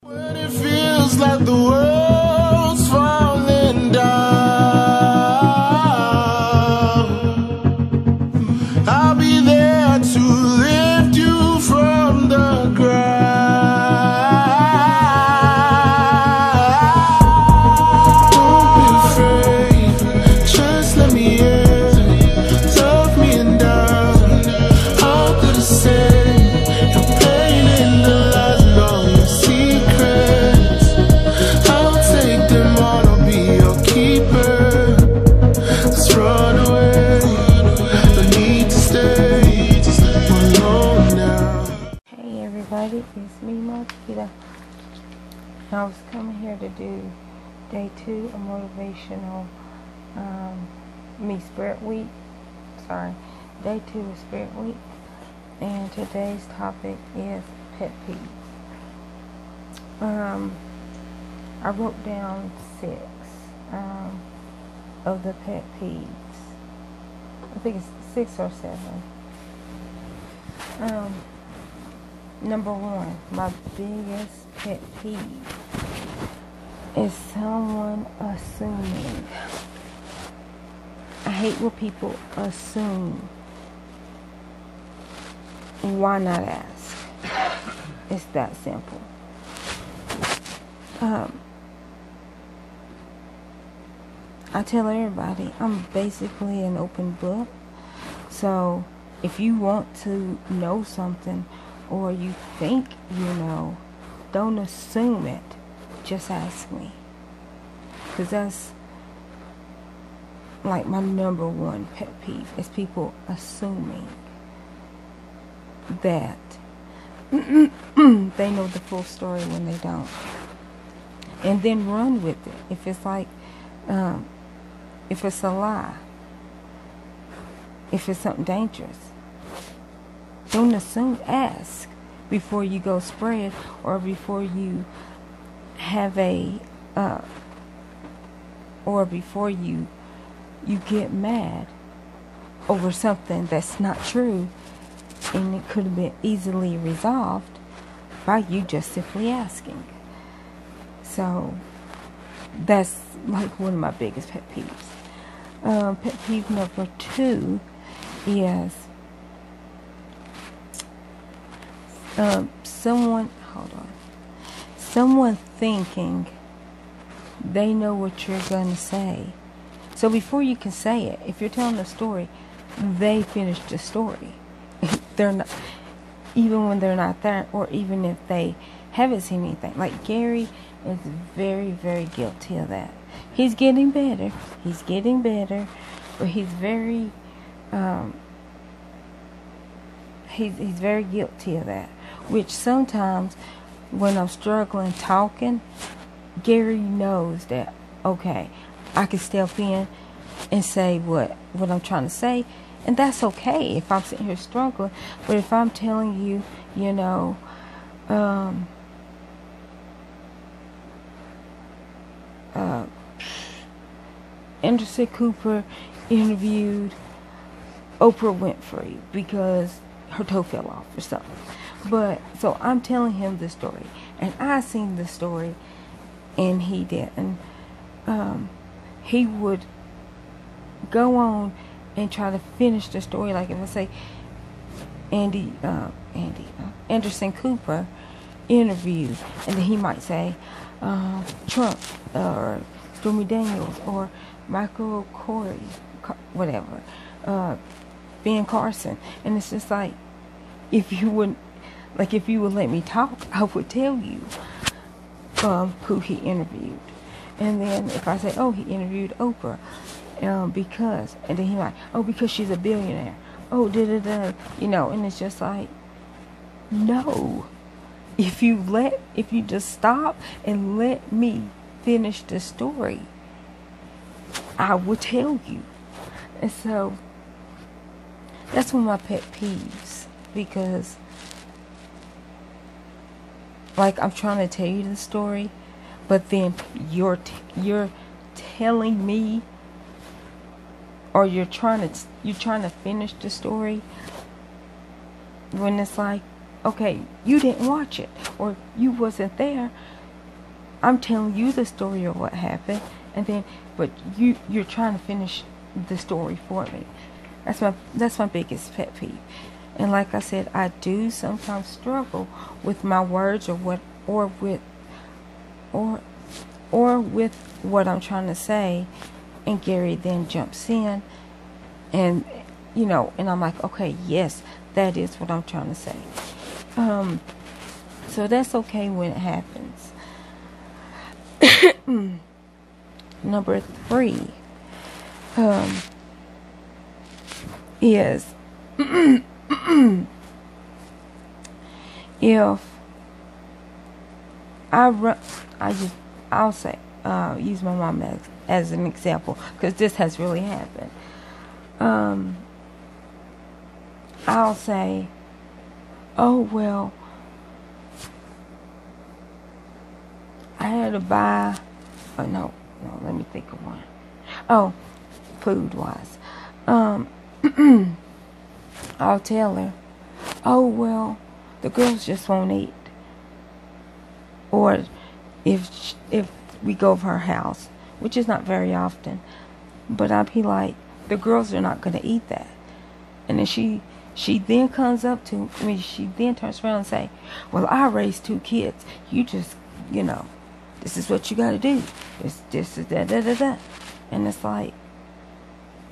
When it feels like the world's falling down, I'll be there to lift you from the ground. Don't be afraid, just let me in, love me and down. How could I say your pain in the lies and all your secrets? I'll take them all, I'll be your keeper. Let's run away, no need to stay alone now. Hey everybody, it's me, Marquita. I was coming here to do day 2 of motivational Spirit Week. Day 2 of Spirit Week. And today's topic is pet peeves. I wrote down 6 of the pet peeves. I think it's 6 or 7. Number 1, my biggest pet peeve is someone assuming. I hate when people assume. Why not ask? It's that simple. I tell everybody I'm basically an open book. So if you want to know something or you think you know, don't assume it. Just ask me. Because that's like my number 1 pet peeve is people assuming that they know the full story when they don't, and then run with it. If it's like if it's a lie, if it's something dangerous, don't assume. Ask before you go spread, or before you have or before you get mad over something that's not true. And it could have been easily resolved by you just simply asking. So that's like one of my biggest pet peeves. Pet peeve number 2 is someone thinking they know what you're going to say. So before you can say it, if you're telling a story, they finished the story. They're not, even when they're not there, or even if they haven't seen anything. Like Gary is very, very guilty of that. He's getting better, but he's very he's very guilty of that. Which sometimes when I'm struggling talking, Gary knows that, okay, I can step in and say what I'm trying to say. And that's okay if I'm sitting here struggling. But if I'm telling you, Anderson Cooper interviewed Oprah Winfrey because her toe fell off or something. But, so I'm telling him the story. And I seen the story and he didn't. He would go on and try to finish the story. Like if I say Anderson Cooper interview, and then he might say Trump or Stormy Daniels or Michael Corey, whatever, Ben Carson, and it's just like, if you would let me talk, I would tell you who he interviewed. And then if I say, oh, he interviewed Oprah, because, and then he might, oh, because she's a billionaire, oh, and it's just like, no. If you just stop and let me finish the story, I will tell you. And so that's one of my pet peeves, because like I'm trying to tell you the story, but then you're telling me, or you're trying to finish the story, when it's like, okay, you didn't watch it, or you wasn't there, I'm telling you the story of what happened, and then, but you're trying to finish the story for me. That's my biggest pet peeve. And like I said, I do sometimes struggle with my words or with what I'm trying to say, and Gary then jumps in, and and I'm like, okay, yes, that is what I'm trying to say. So that's okay when it happens. Number 3 is if I'll say, use my mom as an example, because this has really happened. I'll say, oh, well, I had to buy, no, let me think of one. Oh, food-wise. I'll tell her, oh, well, the girls just won't eat. Or if we go over her house, which is not very often, but I'll be like, the girls are not going to eat that. And then she then comes up to me, she then turns around and say, well, I raised 2 kids. You just, this is what you got to do. This is da. And it's like,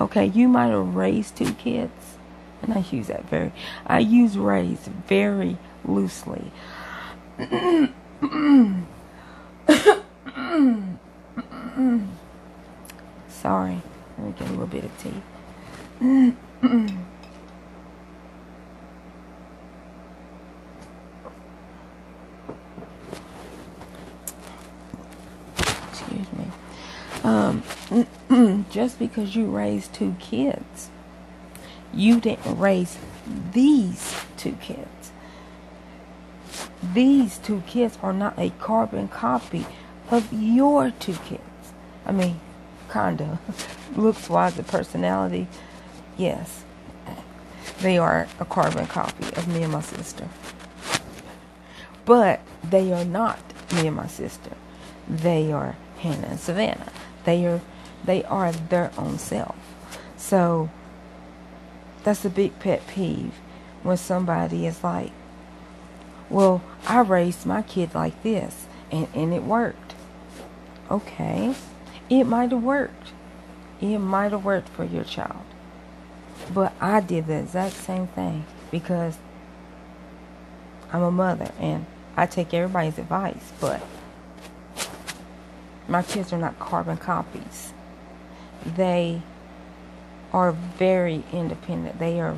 okay, you might have raised 2 kids. And I use raised very loosely. Sorry, let me get a little bit of tea. Excuse me. Just because you raised 2 kids, you didn't raise these 2 kids. These 2 kids are not a carbon copy of your 2 kids. I mean, kinda. Looks-wise, the personality, yes. They are a carbon copy of me and my sister. But they are not me and my sister. They are Hannah and Savannah. They are their own self. So that's a big pet peeve when somebody is like, well, I raised my kid like this and it worked. Okay, it might have worked. It might have worked for your child. But I did the exact same thing because I'm a mother and I take everybody's advice, but my kids are not carbon copies. They are very independent. They are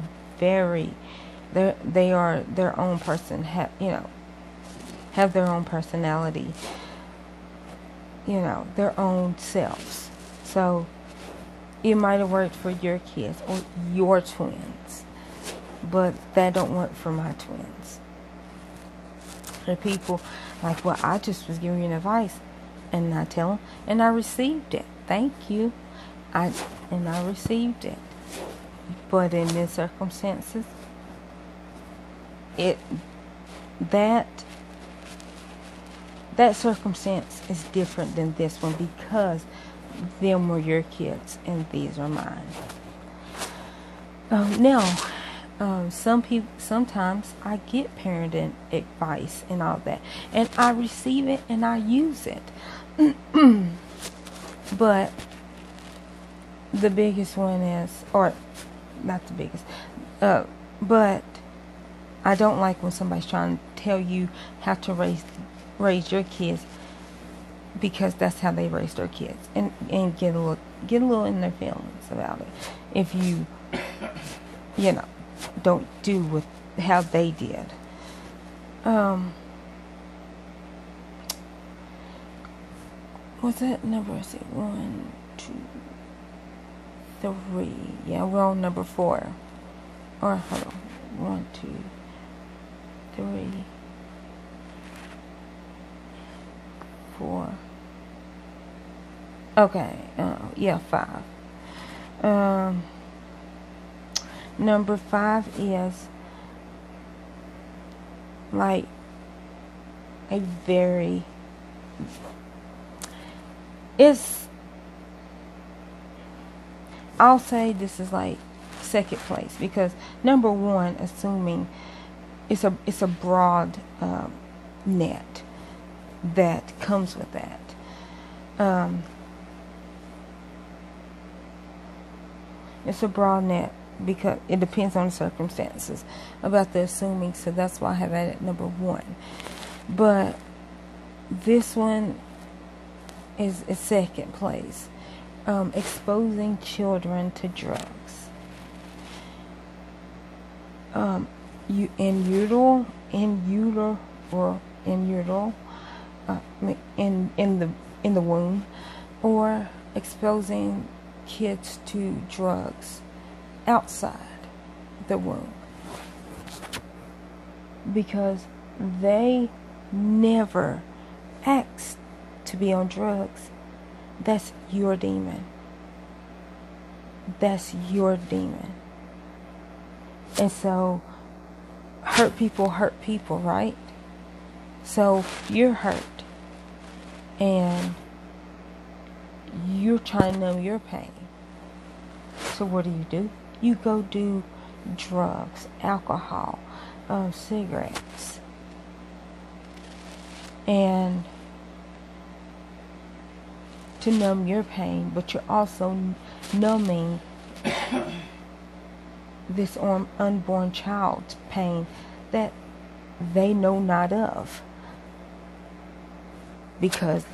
their own person, have their own personality, their own selves. So it might have worked for your kids or your twins, but that don't work for my twins. The people like, well, I just was giving you advice, and I tell them, and I received it. Thank you. I received it. But in these circumstances, that circumstance is different than this one because them were your kids and these are mine. Sometimes I get parenting advice and all that, and I receive it and I use it. But the biggest one is, or not the biggest, but I don't like when somebody's trying to tell you how to raise your kids because that's how they raise their kids, and get a little in their feelings about it if you don't do with how they did. Was that number? Is it 1, 2, 3? Yeah, we're on number 4. Or hold on, 1, 2, 3, 4. Okay, 5. Number 5 is like a very, it's, I'll say this is like second place, because number one, assuming it's a broad net that comes with that. It's a broad net because it depends on the circumstances about the assuming, so that's why I have that at number one. But this one is second place. Exposing children to drugs. In the womb, or exposing kids to drugs outside the womb, because they never asked to be on drugs. That's your demon. That's your demon. And so hurt people, right? So you're hurt and you're trying to numb your pain. So what do? You go do drugs, alcohol, cigarettes, and to numb your pain, but you're also numbing this unborn child's pain that they know not of, because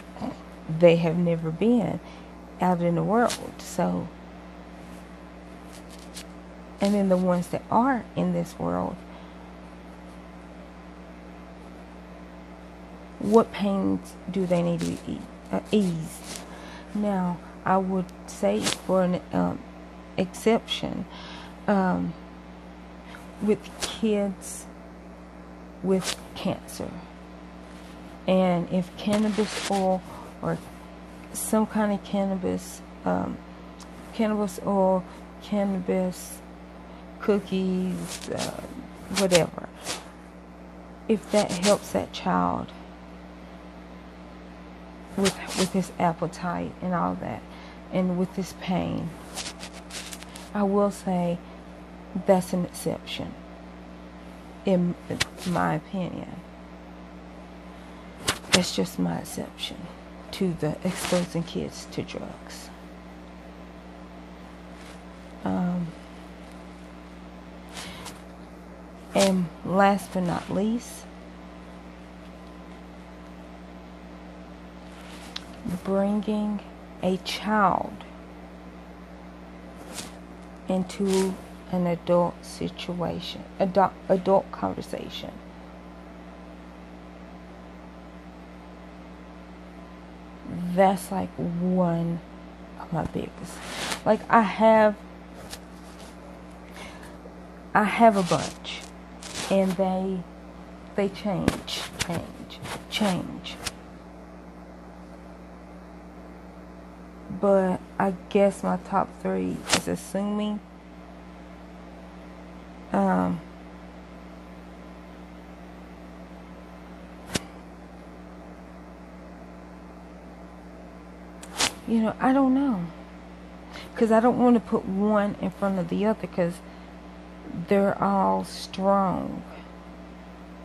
they have never been out in the world. So, and then the ones that are in this world, what pains do they need to ease? Now, I would say for an exception, with kids with cancer, and if cannabis oil or some kind of cannabis oil, cannabis cookies, whatever, if that helps that child with his appetite and all that, and with his pain, I will say that's an exception, in my opinion. That's just my exception to the exposing kids to drugs. And last but not least, bringing a child into an adult situation, adult conversation. That's like one of my biggest. Like I have a bunch, and they change. But I guess my top three is assuming, I don't know, because I don't want to put one in front of the other, because they're all strong.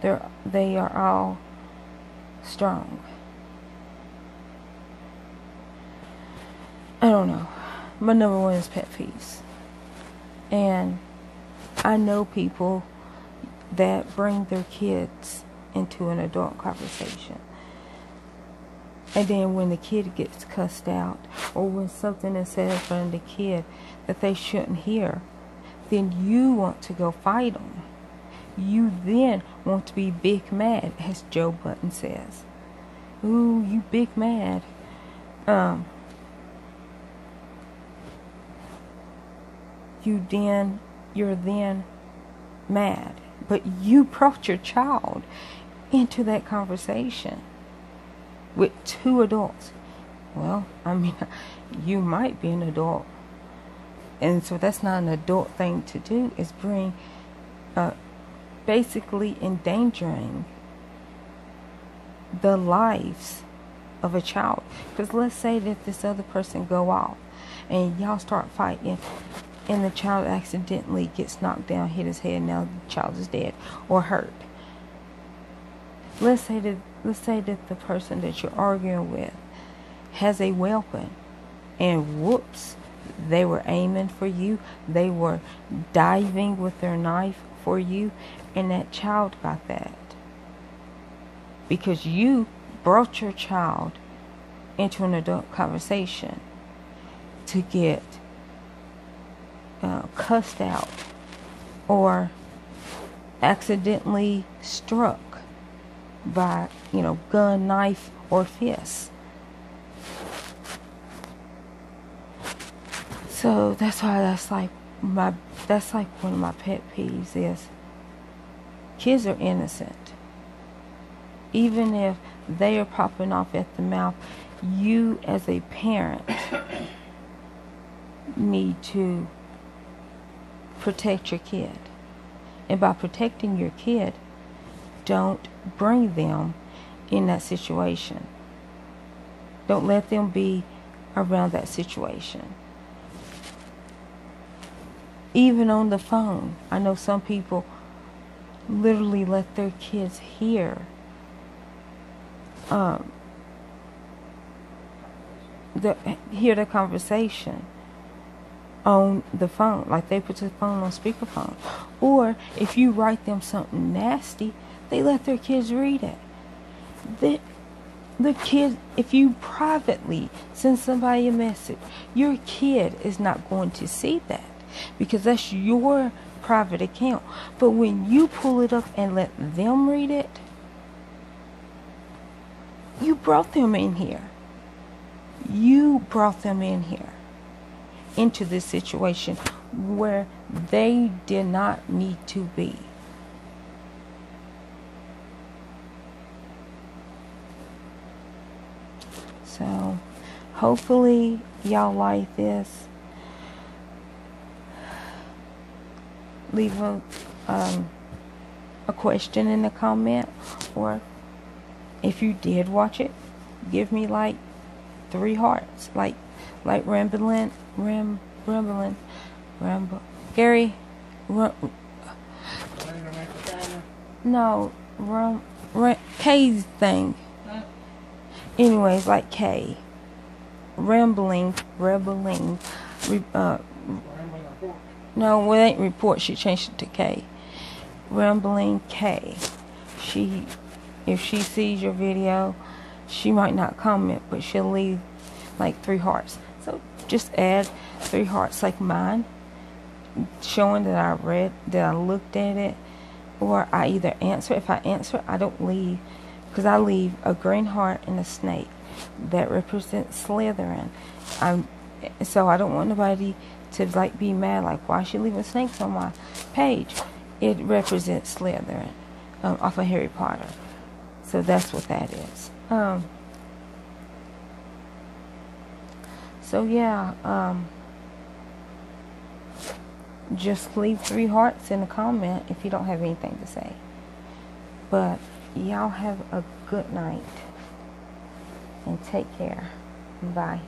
They are all strong. I don't know. My number one is pet peeves. And I know people that bring their kids into an adult conversation. And then when the kid gets cussed out, or when something is said in front of the kid that they shouldn't hear, then you want to go fight them. You then want to be big mad, as Joe Button says. Ooh, you big mad. You're then mad. But you brought your child into that conversation with two adults. Well, I mean, you might be an adult, and so that's not an adult thing to do, is bring, basically endangering the lives of a child. Because let's say that this other person go off and y'all start fighting and the child accidentally gets knocked down, hit his head, now the child is dead or hurt. Let's say that the person that you're arguing with has a weapon and whoops, they were aiming for you, they were diving with their knife for you, and that child got that. Because you brought your child into an adult conversation to get cussed out or accidentally struck by, gun, knife, or fist. So that's why that's like one of my pet peeves is kids are innocent. Even if they are popping off at the mouth, you as a parent need to protect your kid. And by protecting your kid, don't bring them in that situation. Don't let them be around that situation. Even on the phone, I know some people literally let their kids hear the conversation on the phone, like they put the phone on speakerphone. Or if you write them something nasty, they let their kids read it. The kid, if you privately send somebody a message, your kid is not going to see that because that's your private account. But when you pull it up and let them read it, you brought them in here. You brought them in here into this situation where they did not need to be. So hopefully y'all like this. Leave a question in the comment, or if you did watch it, give me like 3 hearts, like rambling, Gary, K's thing. Anyways, like K, rambling. No, it ain't report. She changed it to K. Rambling K. If she sees your video, she might not comment, but she'll leave like 3 hearts. So just add 3 hearts like mine, showing that I read, that I looked at it, or I either answer. If I answer, I don't leave, because I leave a green heart and a snake that represents Slytherin. So I don't want nobody to like be mad, like, why is she leaving snakes on my page? It represents Slytherin, off of Harry Potter. So that's what that is. So yeah, just leave 3 hearts in a comment if you don't have anything to say. But y'all have a good night and take care. Bye.